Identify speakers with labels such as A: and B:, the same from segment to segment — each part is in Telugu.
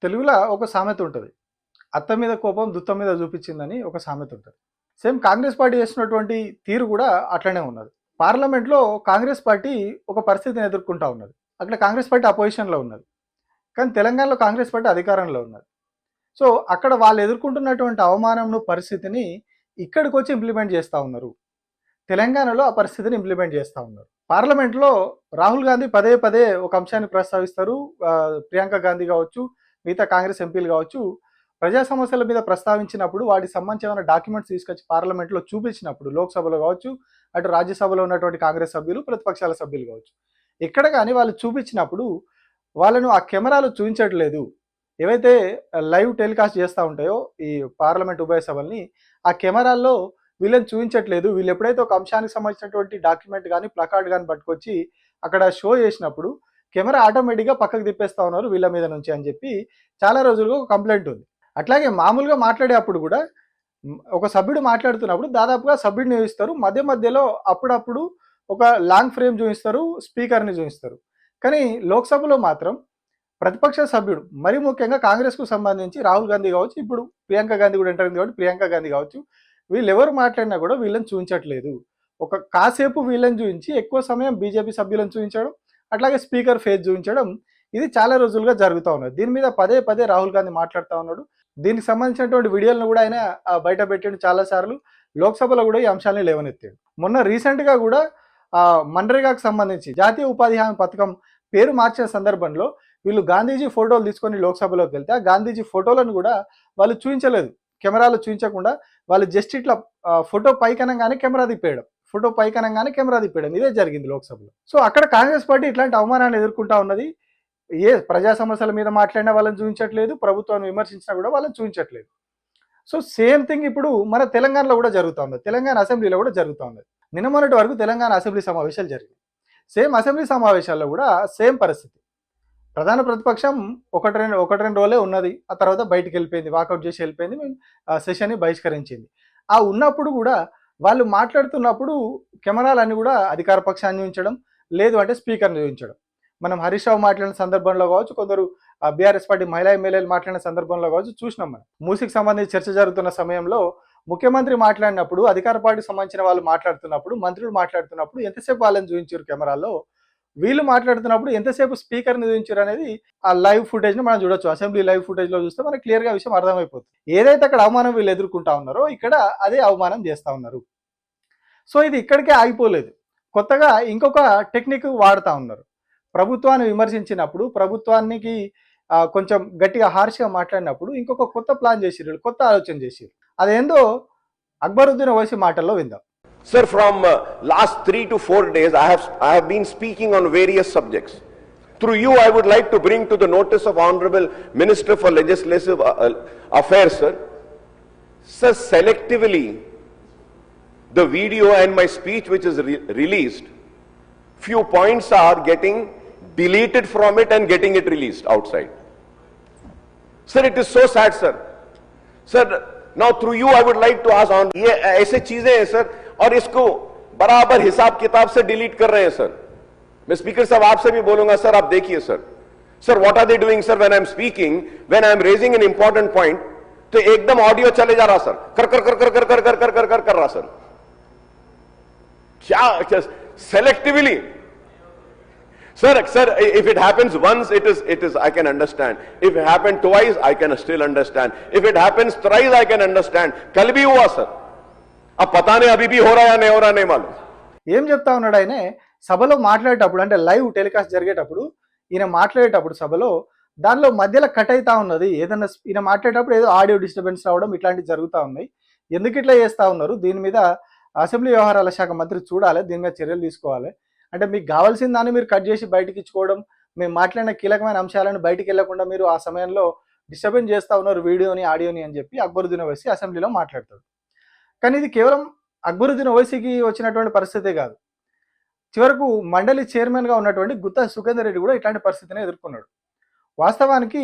A: తెలుగులో ఒక సామెత ఉంటది. అత్త మీద కోపం దుత్త మీద చూపించిందని ఒక సామెత ఉంటది. సేమ్ కాంగ్రెస్ పార్టీ చేస్తున్నటువంటి తీరు కూడా అట్లనే ఉన్నది. పార్లమెంట్‌లో కాంగ్రెస్ పార్టీ ఒక పరిస్థితిని ఎదుర్కొంటా ఉన్నది. అక్కడ కాంగ్రెస్ పార్టీ అపోజిషన్‌లో ఉన్నది. కానీ తెలంగాణలో కాంగ్రెస్ పార్టీ అధికారంలో ఉన్నది. సో, అక్కడ వాళ్ళు ఎదుర్కొంటున్నటువంటి అవమానంను, పరిస్థితిని ఇక్కడికొచ్చి ఇంప్లిమెంట్ చేస్తా ఉన్నారు. తెలంగాణలో ఆ పరిస్థితిని ఇంప్లిమెంట్ చేస్తా ఉన్నారు. పార్లమెంట్‌లో రాహుల్ గాంధీ పదే పదే ఒక అంశాన్ని ప్రస్తావిస్తారు. ప్రియాంక గాంధీ కావచ్చు, మిగతా కాంగ్రెస్ ఎంపీలు కావచ్చు, ప్రజా సమస్యల మీద ప్రస్తావించినప్పుడు వాటికి సంబంధించి ఏమైనా డాక్యుమెంట్స్ తీసుకొచ్చి పార్లమెంట్‌లో చూపించినప్పుడు, లోక్సభలో కావచ్చు, అటు రాజ్యసభలో ఉన్నటువంటి కాంగ్రెస్ సభ్యులు, ప్రతిపక్షాల సభ్యులు కావచ్చు, ఎక్కడ కానీ వాళ్ళు చూపించినప్పుడు వాళ్ళను ఆ కెమెరాలో చూపించట్లేదు. ఏవైతే లైవ్ టెలికాస్ట్ చేస్తూ ఉంటాయో ఈ పార్లమెంట్ ఉభయ సభల్ని, ఆ కెమెరాల్లో వీళ్ళని చూపించట్లేదు. వీళ్ళు ఎప్పుడైతే ఒక అంశానికి సంబంధించినటువంటి డాక్యుమెంట్ కానీ, ప్లకార్డ్ కానీ పట్టుకొచ్చి అక్కడ షో చేసినప్పుడు కెమెరా ఆటోమేటిక్‌గా పక్కకు తిప్పేస్తా ఉన్నారు వీళ్ళ మీద నుంచి అని చెప్పి చాలా రోజులుగా ఒక కంప్లెయింట్ ఉంది. అట్లాగే మామూలుగా మాట్లాడేటప్పుడు కూడా ఒక సభ్యుడు మాట్లాడుతున్నప్పుడు దాదాపుగా సభ్యుడిని చూపిస్తారు. మధ్య మధ్యలో అప్పుడప్పుడు ఒక లాంగ్ ఫ్రేమ్ చూపిస్తారు, స్పీకర్‌ని చూపిస్తారు. కానీ లోక్సభలో మాత్రం ప్రతిపక్ష సభ్యుడు మరీ ముఖ్యంగా కాంగ్రెస్‌కు సంబంధించి రాహుల్ గాంధీ కావచ్చు, ఇప్పుడు ప్రియాంక గాంధీ కూడా ఎంటర్ అయింది కాబట్టి ప్రియాంక గాంధీ కావచ్చు, వీళ్ళెవరు మాట్లాడినా కూడా వీళ్ళని చూపించట్లేదు. ఒక కాసేపు వీళ్ళని చూపించి ఎక్కువ సమయం బీజేపీ సభ్యులను చూపించడం, అట్లాగే స్పీకర్ ఫేస్ చూపించడం, ఇది చాలా రోజులుగా జరుగుతూ ఉన్నది. దీని మీద పదే పదే రాహుల్ గాంధీ మాట్లాడుతూ ఉన్నాడు. దీనికి సంబంధించినటువంటి వీడియోలను కూడా ఆయన బయట పెట్టాడు చాలాసార్లు. లోక్సభలో కూడా ఈ అంశాన్ని లేవనెత్తాడు. మొన్న రీసెంట్గా కూడా మన్రేగాకు సంబంధించి జాతీయ ఉపాధి హామీ పథకం పేరు మార్చిన సందర్భంలో వీళ్ళు గాంధీజీ ఫోటోలు తీసుకొని లోక్సభలోకి వెళ్తే ఆ గాంధీజీ ఫోటోలను కూడా వాళ్ళు చూపించలేదు. కెమెరాలో చూపించకుండా వాళ్ళు జస్ట్ ఇట్లా ఫోటో పైకనంగానే కెమెరా తిప్పేయడం, ఫోటో పైకనంగానే కెమెరా తిప్పేయడం, ఇదే జరిగింది లోక్సభలో. సో అక్కడ కాంగ్రెస్ పార్టీ ఇట్లాంటి అవమానాన్ని ఎదుర్కొంటా ఉన్నది. ఏ ప్రజా సమస్యల మీద మాట్లాడినా వాళ్ళని చూపించట్లేదు, ప్రభుత్వాన్ని విమర్శించినా కూడా వాళ్ళని చూపించట్లేదు. సో సేమ్ థింగ్ ఇప్పుడు మన తెలంగాణలో కూడా జరుగుతూ ఉంది, తెలంగాణ అసెంబ్లీలో కూడా జరుగుతూ ఉంది. నిన్న మొన్నటి వరకు తెలంగాణ అసెంబ్లీ సమావేశాలు జరిగాయి. సేమ్ అసెంబ్లీ సమావేశాల్లో కూడా సేమ్ పరిస్థితి. ప్రధాన ప్రతిపక్షం ఒకటి రెండు రోజులే ఉన్నది. ఆ తర్వాత బయటికి వెళ్ళిపోయింది, వాకౌట్ చేసి వెళ్ళిపోయింది, సెషన్ని బహిష్కరించింది. ఆ ఉన్నప్పుడు కూడా వాళ్ళు మాట్లాడుతున్నప్పుడు కెమెరాలన్నీ కూడా అధికార పక్షాన్ని చూపించడం, లేదు అంటే స్పీకర్ని చూపించడం. మనం హరీష్ రావు మాట్లాడిన సందర్భంలో కావచ్చు, కొందరు బీఆర్ఎస్ పార్టీ మహిళా ఎమ్మెల్యేలు మాట్లాడిన సందర్భంలో కావచ్చు చూసినాం మనం. మూసీకి సంబంధించి చర్చ జరుగుతున్న సమయంలో ముఖ్యమంత్రి మాట్లాడినప్పుడు, అధికార పార్టీకి సంబంధించిన వాళ్ళు మాట్లాడుతున్నప్పుడు, మంత్రులు మాట్లాడుతున్నప్పుడు ఎంతసేపు వాళ్ళని చూపించారు కెమెరాల్లో, వీళ్ళు మాట్లాడుతున్నప్పుడు ఎంతసేపు స్పీకర్ని చూపించారు అనేది ఆ లైవ్ ఫుటేజ్ని మనం చూడొచ్చు. అసెంబ్లీ లైవ్ ఫుటేజ్లో చూస్తే మనకు క్లియర్గా విషయం అర్థమైపోతుంది. ఏదైతే అక్కడ అవమానం వీళ్ళు ఎదుర్కొంటా ఉన్నారో ఇక్కడ అదే అవమానం చేస్తూ ఉన్నారు. సో ఇది ఇక్కడికే ఆగిపోలేదు, కొత్తగా ఇంకొక టెక్నిక్ వాడుతూ ఉన్నారు. ప్రభుత్వాన్ని విమర్శించినప్పుడు, ప్రభుత్వానికి కొంచెం గట్టిగా హార్ష్గా మాట్లాడినప్పుడు ఇంకొక కొత్త ప్లాన్ చేసిర్రు, కొత్త ఆలోచన చేసిర్రు. అదేందో అక్బరుద్దీన్ ఓవైసీ మాటల్లో విందాం.
B: Sir, from last 3 to 4 days, I have been speaking on various subjects. Through you, I would like to bring to the notice of Honorable Minister for Legislative Affairs, sir. Sir, selectively, the video and my speech which is released, few points are getting deleted from it and getting it released outside. Sir, it is so sad, sir. Sir, now through you, I would like to ask on, ये ऐसे चीजें हैं sir, और इसको बराबर हिसाब किताब से डिलीट कर रहे हैं सर. मैं स्पीकर साहब आपसे भी बोलूंगा सर, आप देखिए sir. Sir, what are they doing sir when I am speaking, when I am raising an important point, तो एकदम ऑडियो चले जा रहा सर, कर कर कर कर कर कर कर कर कर कर कर रहा सर. क्या selectively? Sir, if it happens once, it is I can understand. If it happened twice, I can still understand. If it happens thrice, I can understand. कल भी हुआ सर, अब पता नहीं अभी भी हो रहा है नहीं हो रहा नहीं मालूम.
A: ఏం చెప్తా ఉన్నాడు ఆయన సభలో మాట్లాడేటప్పుడు, అంటే లైవ్ టెలికాస్ట్ జరిగేటప్పుడు ఈయన మాట్లాడేటప్పుడు సభలో దానిలో మధ్యలో కట్ అవుతా ఉన్నది. ఏదన్నా ఈయన మాట్లాడేటప్పుడు ఏదో ఆడియో డిస్టర్బెన్స్ రావడం ఇట్లాంటివి జరుగుతూ ఉన్నాయి. ఎందుకు ఇట్లా చేస్తూ ఉన్నారు, దీని మీద అసెంబ్లీ వ్యవహారాల శాఖ మంత్రి చూడాలి, దీని మీద చర్యలు తీసుకోవాలి. అంటే మీకు కావాల్సిన దాన్ని మీరు కట్ చేసి బయటికి ఇచ్చుకోవడం, మేము మాట్లాడిన కీలకమైన అంశాలను బయటికి వెళ్లకుండా మీరు ఆ సమయంలో డిస్టర్బెన్స్ చేస్తూ ఉన్నారు వీడియోని, ఆడియోని అని చెప్పి అక్బరుద్దీన్ ఓవైసీ అసెంబ్లీలో మాట్లాడతాడు. కానీ ఇది కేవలం అక్బరుద్దీన్ ఓవైసీకి వచ్చినటువంటి పరిస్థితే కాదు. చివరకు మండలి చైర్మన్గా ఉన్నటువంటి గుత్తా సుఖేందర్ రెడ్డి కూడా ఇట్లాంటి పరిస్థితిని ఎదుర్కొన్నాడు. వాస్తవానికి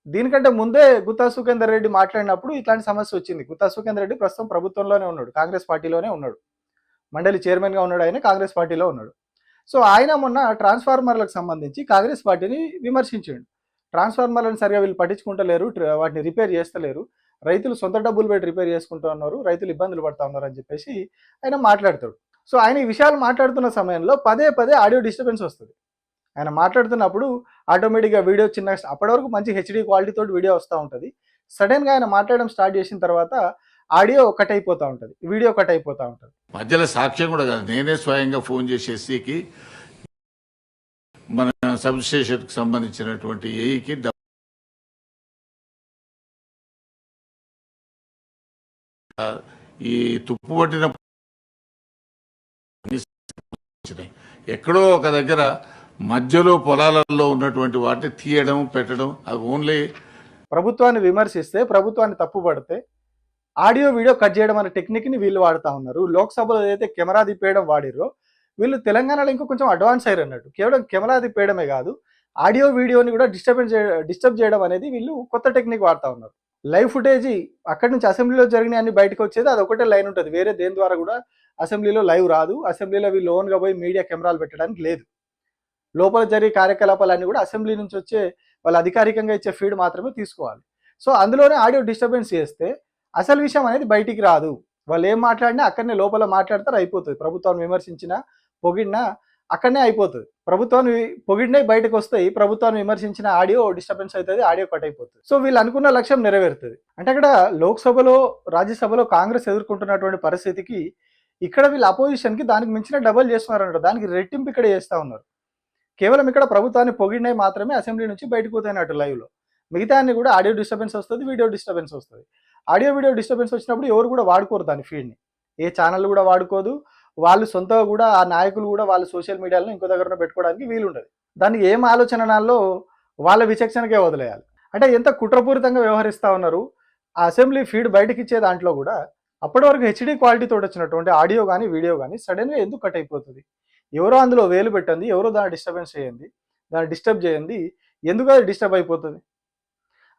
A: దీనికంటే ముందే గుత్తా సుఖేందర్ రెడ్డి మాట్లాడినప్పుడు ఇట్లాంటి సమస్య వచ్చింది. గుత్తా సుఖేందర్ రెడ్డి ప్రస్తుతం ప్రభుత్వంలోనే ఉన్నాడు, కాంగ్రెస్ పార్టీలోనే ఉన్నాడు, మండలి చైర్మన్గా ఉన్నాడు, ఆయన కాంగ్రెస్ పార్టీలో ఉన్నాడు. సో ఆయన మొన్న ట్రాన్స్ఫార్మర్లకు సంబంధించి కాంగ్రెస్ పార్టీని విమర్శించాడు. ట్రాన్స్ఫార్మర్లను సరిగా వీళ్ళు పట్టించుకుంటలేరు, వాటిని రిపేర్ చేస్తలేరు, రైతులు సొంత డబ్బులు పెట్టి రిపేర్ చేసుకుంటూ ఉన్నారు, రైతులు ఇబ్బందులు పడతా ఉన్నారు అని చెప్పేసి ఆయన మాట్లాడతాడు. సో ఆయన ఈ విషయాలు మాట్లాడుతున్న సమయంలో పదే పదే ఆడియో డిస్టర్బెన్స్ వస్తుంది. ఆయన మాట్లాడుతున్నప్పుడు ఆటోమేటిక్గా వీడియో చిన్న, అప్పటి వరకు మంచి హెచ్డి క్వాలిటీ తోటి వీడియో వస్తూ ఉంటుంది. సడన్గా ఆయన మాట్లాడడం స్టార్ట్ చేసిన తర్వాత ఆడియో కట్ అయిపోతూ ఉంటుంది, వీడియో కట్ అయిపోతూ ఉంటుంది.
C: మధ్యలో సాక్ష్యం కూడా కాదు, నేనే స్వయంగా ఫోన్ చేసి ఎస్సీకి, మన సబ్ స్టేషన్కి సంబంధించినటువంటి ఏఈకి ఈ తుప్పు పట్టిన ఎక్కడో ఒక దగ్గర మధ్యలో పొలాలలో ఉన్నటువంటి వాటిని తీయడం పెట్టడం, అవి ఓన్లీ
A: ప్రభుత్వాన్ని విమర్శిస్తే, ప్రభుత్వాన్ని తప్పుపడితే ఆడియో వీడియో కట్ చేయడం అనే టెక్నిక్ని వీళ్ళు వాడుతూ ఉన్నారు. లోక్సభలో ఏదైతే కెమెరా తిప్పేయడం వాడిరో వీళ్ళు తెలంగాణలో ఇంకా కొంచెం అడ్వాన్స్ అయ్యారు అన్నట్టు. కేవలం కెమెరా తిప్పేయడమే కాదు, ఆడియో వీడియోని కూడా డిస్టర్బ్ చేయడం అనేది వీళ్ళు కొత్త టెక్నిక్ వాడుతూ ఉన్నారు. లైవ్ ఫుటేజ్ అక్కడి నుంచి అసెంబ్లీలో జరిగిన అన్ని బయటకు వచ్చేది అది ఒకటే లైన్ ఉంటుంది, వేరే దేని ద్వారా కూడా అసెంబ్లీలో లైవ్ రాదు. అసెంబ్లీలో వీళ్ళు ఓన్గా పోయి మీడియా కెమెరాలు పెట్టడానికి లేదు. లోపల జరిగే కార్యకలాపాలన్నీ కూడా అసెంబ్లీ నుంచి వచ్చే వాళ్ళు అధికారికంగా ఇచ్చే ఫీడ్ మాత్రమే తీసుకోవాలి. సో అందులోనే ఆడియో డిస్టర్బెన్స్ చేస్తే అసలు విషయం అనేది బయటికి రాదు. వాళ్ళు ఏం మాట్లాడినా అక్కడనే లోపల మాట్లాడతారు, అయిపోతుంది. ప్రభుత్వాన్ని విమర్శించినా పొగిడినా అక్కడనే అయిపోతుంది. ప్రభుత్వాన్ని పొగిడినే బయటకు వస్తాయి, ప్రభుత్వాన్ని విమర్శించిన ఆడియో డిస్టర్బెన్స్ అవుతుంది, ఆడియో కట్ అయిపోతుంది. సో వీళ్ళు అనుకున్న లక్ష్యం నెరవేరుతుంది. అంటే అక్కడ లోక్సభలో, రాజ్యసభలో కాంగ్రెస్ ఎదుర్కొంటున్నటువంటి పరిస్థితికి ఇక్కడ వీళ్ళు అపోజిషన్కి దానికి మించిన డబల్ చేస్తున్నారంట, దానికి రెట్టింపు ఇక్కడ చేస్తూ ఉన్నారు. కేవలం ఇక్కడ ప్రభుత్వాన్ని పొగిడినవి మాత్రమే అసెంబ్లీ నుంచి బయటకు పోతాయినట్టు లైవ్లో, మిగతా అన్ని కూడా ఆడియో డిస్టర్బెన్స్ వస్తుంది, వీడియో డిస్టర్బెన్స్ వస్తుంది. ఆడియో వీడియో డిస్టర్బెన్స్ వచ్చినప్పుడు ఎవరు కూడా వాడుకోరు దాని ఫీడ్ని, ఏ ఛానల్ కూడా వాడుకోదు. వాళ్ళు సొంతగా కూడా ఆ నాయకులు కూడా వాళ్ళ సోషల్ మీడియాలో ఇంకో దగ్గర పెట్టుకోవడానికి వీలుండదు. దానికి ఏం ఆలోచనలో వాళ్ళ విచక్షణకే వదిలేయాలి. అంటే ఎంత కుట్రపూరితంగా వ్యవహరిస్తూ ఉన్నారు. ఆ అసెంబ్లీ ఫీడ్ బయటకి ఇచ్చే దాంట్లో కూడా అప్పటి వరకు హెచ్డి క్వాలిటీతో వచ్చినటువంటి ఆడియో కానీ వీడియో కానీ సడన్గా ఎందుకు కట్ అయిపోతుంది? ఎవరో అందులో వేలు పెట్టండి, ఎవరో దాన్ని డిస్టర్బెన్స్ చేయండి, దాన్ని డిస్టర్బ్ చేయండి, ఎందుకు అది డిస్టర్బ్ అయిపోతుంది?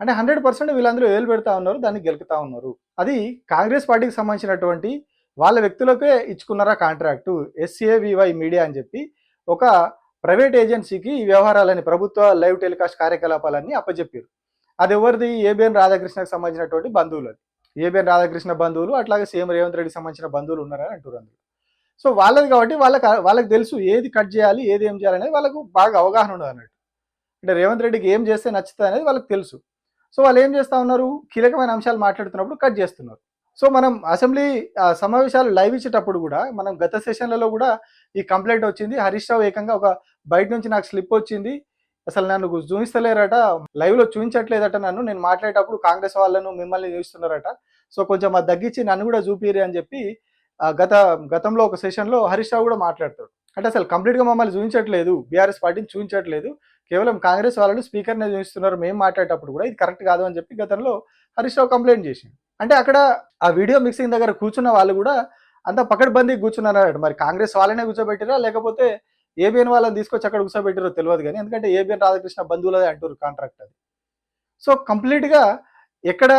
A: అంటే 100% వీళ్ళందరూ వేలు పెడతా ఉన్నారు, దాన్ని గెలుకుతా ఉన్నారు. అది కాంగ్రెస్ పార్టీకి సంబంధించినటువంటి వాళ్ళ వ్యక్తులకే ఇచ్చుకున్నారా కాంట్రాక్టు, ఎస్ఏవివై మీడియా అని చెప్పి ఒక ప్రైవేట్ ఏజెన్సీకి ఈ వ్యవహారాలని, ప్రభుత్వ లైవ్ టెలికాస్ట్ కార్యకలాపాలన్నీ అప్పచెప్పారు. అది ఎవరిది? ఏబిఎన్ రాధాకృష్ణకు సంబంధించినటువంటి బంధువులు. అది ఏబిఎన్ రాధాకృష్ణ బంధువులు, అట్లాగే సీఎం రేవంత్ రెడ్డికి సంబంధించిన బంధువులు ఉన్నారని అంటారు అందులో. సో వాళ్ళది కాబట్టి వాళ్ళకి తెలుసు ఏది కట్ చేయాలి, ఏది ఏం చేయాలనేది వాళ్ళకు బాగా అవగాహన ఉండదు అన్నట్టు. అంటే రేవంత్ రెడ్డికి ఏం చేస్తే నచ్చుతుంది అనేది వాళ్ళకి తెలుసు. సో వాళ్ళు ఏం చేస్తూ ఉన్నారు? కీలకమైన అంశాలు మాట్లాడుతున్నప్పుడు కట్ చేస్తున్నారు. సో మనం అసెంబ్లీ సమావేశాలు లైవ్ ఇచ్చేటప్పుడు కూడా మనం గత సెషన్లలో కూడా ఈ కంప్లైంట్ వచ్చింది. హరీష్ రావు ఏకంగా ఒక బయట నుంచి నాకు స్లిప్ వచ్చింది, అసలు నన్ను చూపిస్తలేరట, లైవ్లో చూపించట్లేదట, నేను మాట్లాడేటప్పుడు కాంగ్రెస్ వాళ్ళను మిమ్మల్ని చూపిస్తున్నారట, సో కొంచెం అది తగ్గించి నన్ను కూడా చూపిరి అని చెప్పి గతంలో ఒక సెషన్లో హరీష్ రావు కూడా మాట్లాడతాడు. అంటే అసలు కంప్లీట్గా మమ్మల్ని చూపించట్లేదు, బీఆర్ఎస్ పార్టీని చూపించట్లేదు, కేవలం కాంగ్రెస్ వాళ్ళని స్పీకర్నే చూపిస్తున్నారు మేము మాట్లాడేటప్పుడు కూడా, ఇది కరెక్ట్ కాదు అని చెప్పి గతంలో హరీష్ రావు కంప్లైంట్ చేసింది. అంటే అక్కడ ఆ వీడియో మిక్సింగ్ దగ్గర కూర్చున్న వాళ్ళు కూడా అంత పకడ్బందీ కూర్చున్నారట. మరి కాంగ్రెస్ వాళ్ళనే కూర్చోబెట్టిరా లేకపోతే ఏబిఎన్ వాళ్ళని తీసుకొచ్చి అక్కడ కూర్చోబెట్టిరో తెలియదు కానీ, ఎందుకంటే ఏబిఎన్ రాధాకృష్ణ బంధువులదే అంటారు కాంట్రాక్ట్ అది. సో కంప్లీట్గా ఎక్కడ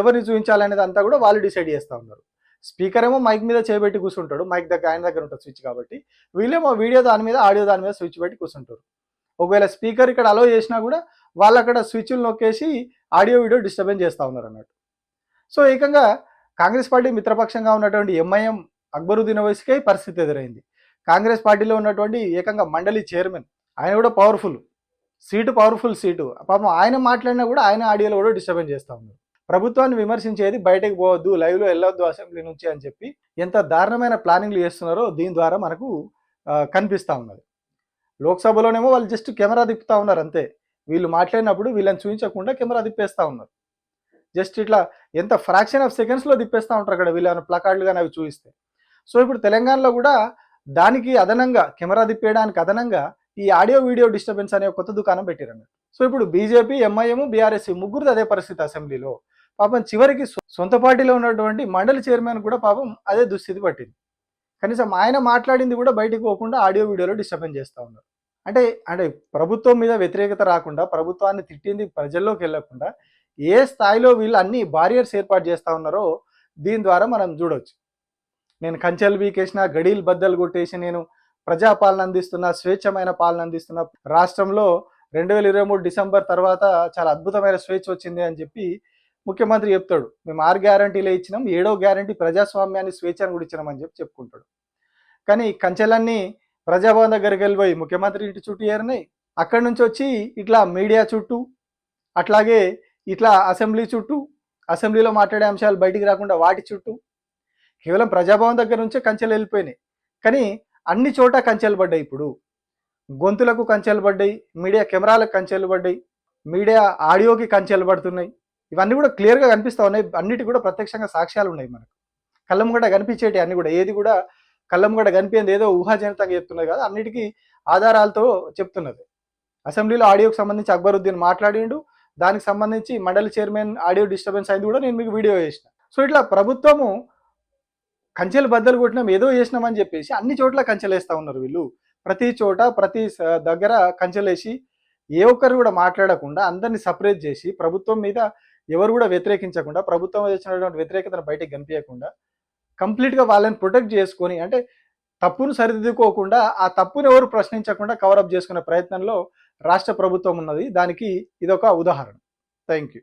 A: ఎవరిని చూపించాలనేది అంతా కూడా వాళ్ళు డిసైడ్ చేస్తూ ఉన్నారు. స్పీకర్ ఏమో మైక్ మీద చేయబెట్టి కూర్చుంటాడు, మైక్ దగ్గర ఆయన దగ్గర ఉంటుంది స్విచ్ కాబట్టి, వీళ్ళేమో వీడియో దాని మీద, ఆడియో దాని మీద స్విచ్ పెట్టి కూర్చుంటారు. ఒకవేళ స్పీకర్ ఇక్కడ అలో చేసినా కూడా వాళ్ళు అక్కడ స్విచ్లు నొక్కేసి ఆడియో వీడియో డిస్టర్బెన్స్ చేస్తూ ఉన్నారు అన్నట్టు. సో ఏకంగా కాంగ్రెస్ పార్టీ మిత్రపక్షంగా ఉన్నటువంటి ఎంఐఎం అక్బరుద్దీన్ ఓవైసీకి పరిస్థితి ఎదురైంది. కాంగ్రెస్ పార్టీలో ఉన్నటువంటి ఏకంగా మండలి చైర్మన్, ఆయన కూడా పవర్ఫుల్ సీటు, పాపం ఆయన మాట్లాడినా కూడా ఆయన ఆడియోలో కూడా డిస్టర్బెన్స్ చేస్తూ ఉన్నారు. ప్రభుత్వాన్ని విమర్శించేది బయటకు పోవద్దు, లైవ్లో వెళ్ళొద్దు అసెంబ్లీ నుంచి అని చెప్పి ఎంత దారుణమైన ప్లానింగ్లు చేస్తున్నారో దీని ద్వారా మనకు కనిపిస్తూ ఉన్నది. లోక్సభలోనేమో వాళ్ళు జస్ట్ కెమెరా తిప్పుతూ ఉన్నారు అంతే, వీళ్ళు మాట్లాడినప్పుడు వీళ్ళని చూపించకుండా కెమెరా తిప్పేస్తూ ఉన్నారు. జస్ట్ ఇట్లా ఎంత ఫ్రాక్షన్ ఆఫ్ సెకండ్స్లో తిప్పేస్తూ ఉంటారు అక్కడ వీళ్ళని ప్లకార్డులు కానీ అవి చూపిస్తే. సో ఇప్పుడు తెలంగాణలో కూడా దానికి అదనంగా, కెమెరా తిప్పేయడానికి అదనంగా ఈ ఆడియో వీడియో డిస్టర్బెన్స్ అనే కొత్త దుకాణం పెట్టారన్నట్టు. సో ఇప్పుడు బీజేపీ, ఎంఐఎం, బీఆర్ఎస్ ముగ్గురు అదే పరిస్థితి అసెంబ్లీలో. పాపం చివరికి సొంత పార్టీలో ఉన్నటువంటి మండలి చైర్మన్ కూడా పాపం అదే దుస్థితి పట్టింది. కనీసం ఆయన మాట్లాడింది కూడా బయటకు పోకుండా ఆడియో వీడియోలో డిస్టర్బెన్స్ చేస్తూ ఉన్నారు. అంటే ప్రభుత్వం మీద వ్యతిరేకత రాకుండా, ప్రభుత్వాన్ని తిట్టింది ప్రజల్లోకి వెళ్ళకుండా ఏ స్థాయిలో వీళ్ళు అన్ని బారియర్స్ ఏర్పాటు చేస్తూ ఉన్నారో దీని ద్వారా మనం చూడవచ్చు. నేను కంచెలు వీకేసిన, గడీలు బద్దలు కొట్టేసి నేను ప్రజాపాలన అందిస్తున్నా, స్వేచ్ఛమైన పాలన అందిస్తున్నా, రాష్ట్రంలో 2023 డిసెంబర్ తర్వాత చాలా అద్భుతమైన స్వేచ్ఛ వచ్చింది అని చెప్పి ముఖ్యమంత్రి చెప్తాడు. మేము 6 గ్యారంటీలే ఇచ్చినాం, 7వ గ్యారంటీ ప్రజాస్వామ్యాన్ని స్వేచ్ఛను కూడా ఇచ్చినామని చెప్పి చెప్పుకుంటాడు. కానీ కంచెలన్నీ ప్రజాభవన్ దగ్గరికి వెళ్ళిపోయి ముఖ్యమంత్రి ఇంటి చుట్టూ ఏరినాయి. అక్కడి నుంచి వచ్చి ఇట్లా మీడియా చుట్టూ, అట్లాగే ఇట్లా అసెంబ్లీ చుట్టూ, అసెంబ్లీలో మాట్లాడే అంశాలు బయటికి రాకుండా వాటి చుట్టూ, కేవలం ప్రజాభవన్ దగ్గర నుంచే కంచెలు వెళ్ళిపోయినాయి. కానీ అన్ని చోట కంచెలు పడ్డాయి. ఇప్పుడు గొంతులకు కంచెలు పడ్డాయి, మీడియా కెమెరాలకు కంచెలు పడ్డాయి, మీడియా ఆడియోకి కంచెలు పడుతున్నాయి. ఇవన్నీ కూడా క్లియర్గా కనిపిస్తూ ఉన్నాయి. అన్నిటి కూడా ప్రత్యక్షంగా సాక్ష్యాలు ఉన్నాయి మనకు. కళ్ళం కూడా కనిపించేటి అన్ని కూడా, ఏది కూడా కళ్ళం కూడా కనిపించేది ఏదో ఊహాజనితంగా చెప్తున్నది కదా, అన్నిటికీ ఆధారాలతో చెప్తున్నది. అసెంబ్లీలో ఆడియోకి సంబంధించి అక్బరుద్దీన్ మాట్లాడిండు, దానికి సంబంధించి మండలి చైర్మన్ ఆడియో డిస్టర్బెన్స్ అయింది కూడా నేను మీకు వీడియో చేసిన. సో ఇట్లా ప్రభుత్వము కంచెలు బద్దలు కొట్టినాం, ఏదో చేసినామని చెప్పేసి అన్ని చోట్ల కంచెలు వేస్తూ ఉన్నారు వీళ్ళు. ప్రతి చోట ప్రతి దగ్గర కంచెలేసి ఏ ఒక్కరు కూడా మాట్లాడకుండా అందరినీ సపరేట్ చేసి ప్రభుత్వం మీద ఎవరు కూడా వ్యతిరేకించకుండా, ప్రభుత్వం వచ్చినటువంటి వ్యతిరేకతను బయటకు కనిపించకుండా కంప్లీట్గా వాళ్ళని ప్రొటెక్ట్ చేసుకొని, అంటే తప్పును సరిదిద్దుకోకుండా ఆ తప్పును ఎవరు ప్రశ్నించకుండా కవరప్ చేసుకునే ప్రయత్నంలో రాష్ట్ర ప్రభుత్వం ఉన్నది. దానికి ఇదొక ఉదాహరణ. Thank you.